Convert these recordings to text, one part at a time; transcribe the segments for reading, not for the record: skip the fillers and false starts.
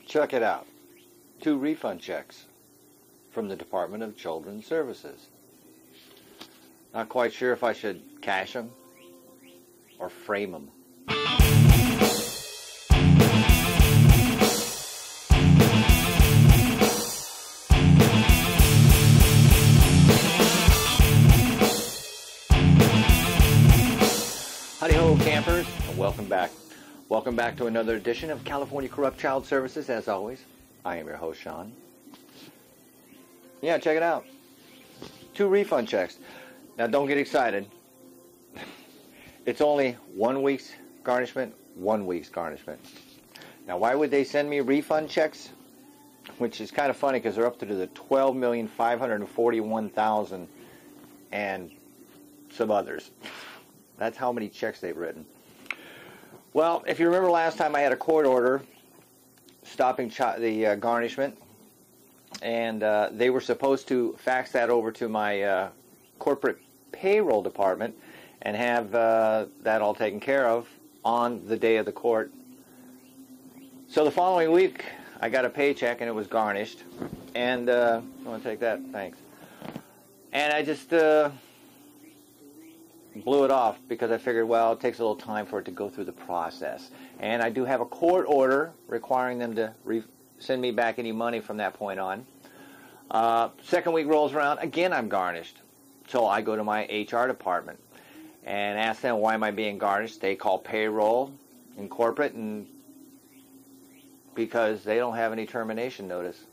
Check it out. 2 refund checks from the Department of Children's Services. Not quite sure if I should cash them or frame them. Howdy-ho, campers, and welcome back. Welcome back to another edition of California Corrupt Child Services. As always, I am your host, Sean. Yeah, check it out. 2 refund checks. Now, don't get excited. It's only 1 week's garnishment, 1 week's garnishment. Now, why would they send me refund checks? Which is kind of funny because they're up to the $12,541,000 and some others. That's how many checks they've written. Well, if you remember last time I had a court order stopping the garnishment, and they were supposed to fax that over to my corporate payroll department and have that all taken care of on the day of the court. So the following week, I got a paycheck and it was garnished. And I want to take that, thanks. And I just blew it off because I figured, well, it takes a little time for it to go through the process. And I do have a court order requiring them to send me back any money from that point on. Second week rolls around, again I'm garnished. So I go to my HR department and ask them, why am I being garnished? They call payroll in corporate, and because they don't have any termination notice.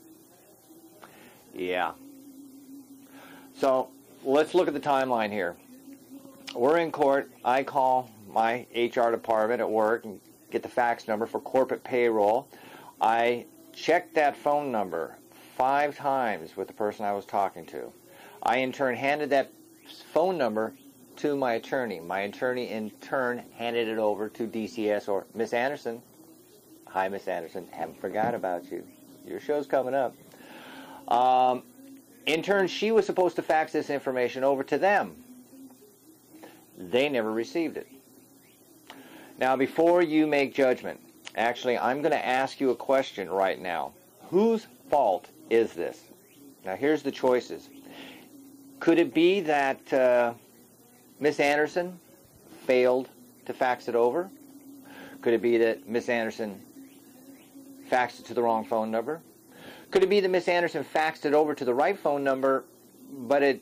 Yeah. So let's look at the timeline here. We're in court. I call my HR department at work and get the fax number for corporate payroll. I checked that phone number 5 times with the person I was talking to. I in turn handed that phone number to my attorney. My attorney in turn handed it over to DCS or Miss Anderson. Hi, Miss Anderson. Haven't forgot about you. Your show's coming up. In turn, she was supposed to fax this information over to them. They never received it. Now, before you make judgment, actually, I'm going to ask you a question right now. Whose fault is this? Now, here's the choices. Could it be that Miss Anderson failed to fax it over? Could it be that Miss Anderson faxed it to the wrong phone number? Could it be that Miss Anderson faxed it over to the right phone number, but it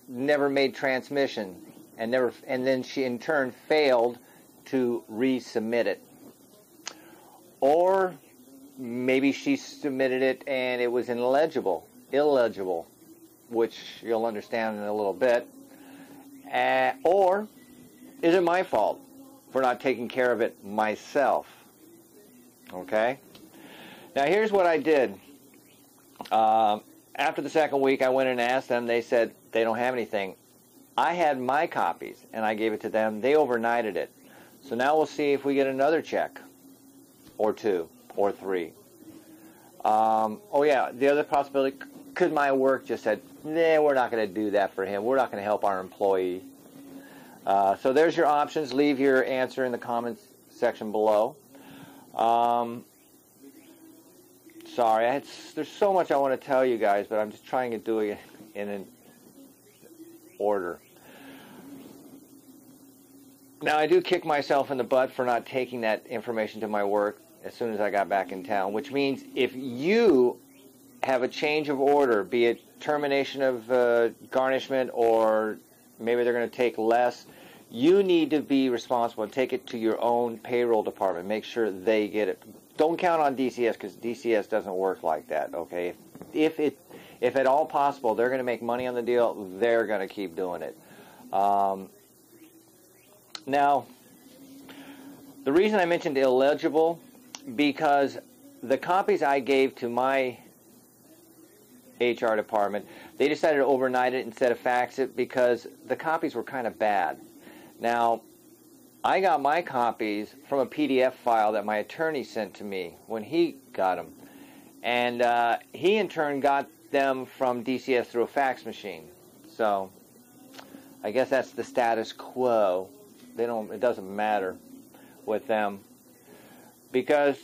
never made transmission? And then she in turn failed to resubmit it. Or maybe she submitted it and it was illegible, which you'll understand in a little bit. Or is it my fault for not taking care of it myself? Okay? Now here's what I did. After the second week, I went and asked them. They said they don't have anything. I had my copies, and I gave it to them. They overnighted it. So now we'll see if we get another check, or 2, or 3. Oh, yeah, the other possibility, could my work just said, nah, we're not going to do that for him. We're not going to help our employee. So there's your options. Leave your answer in the comments section below. Sorry, there's so much I want to tell you guys, but I'm just trying to do it in an order. Now, I do kick myself in the butt for not taking that information to my work as soon as I got back in town, which means if you have a change of order, be it termination of garnishment or maybe they're going to take less, you need to be responsible and take it to your own payroll department. Make sure they get it. Don't count on DCS because DCS doesn't work like that, okay? If at all possible they're going to make money on the deal, they're going to keep doing it. Now, the reason I mentioned illegible, because the copies I gave to my HR department, they decided to overnight it instead of fax it because the copies were kind of bad. Now, I got my copies from a PDF file that my attorney sent to me when he got them. And he, in turn, got them from DCS through a fax machine. So, I guess that's the status quo. It doesn't matter with them. Because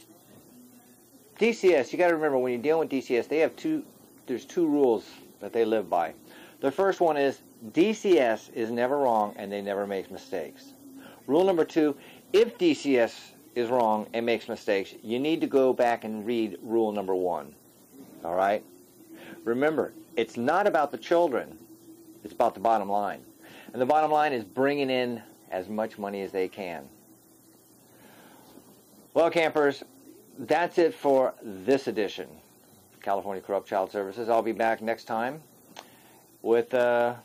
DCS, you got to remember when you're dealing with DCS, there's two rules that they live by. The first one is DCS is never wrong and they never make mistakes. Rule number 2, if DCS is wrong and makes mistakes, you need to go back and read rule number 1. All right? Remember, it's not about the children. It's about the bottom line. And the bottom line is bringing in as much money as they can. Well, campers, that's it for this edition of California Corrupt Child Services. I'll be back next time with, I'm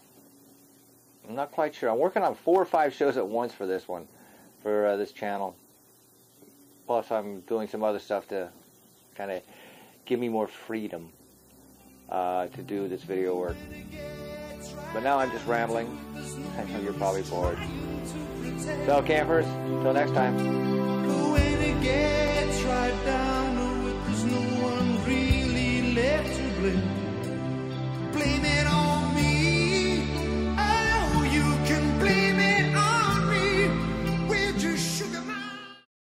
not quite sure. I'm working on 4 or 5 shows at once for this one, for this channel. Plus, I'm doing some other stuff to kind of give me more freedom to do this video work. But now I'm just rambling. I know you're probably bored. So, campers, until next time. When it gets right down to it, there's no one really left to blame.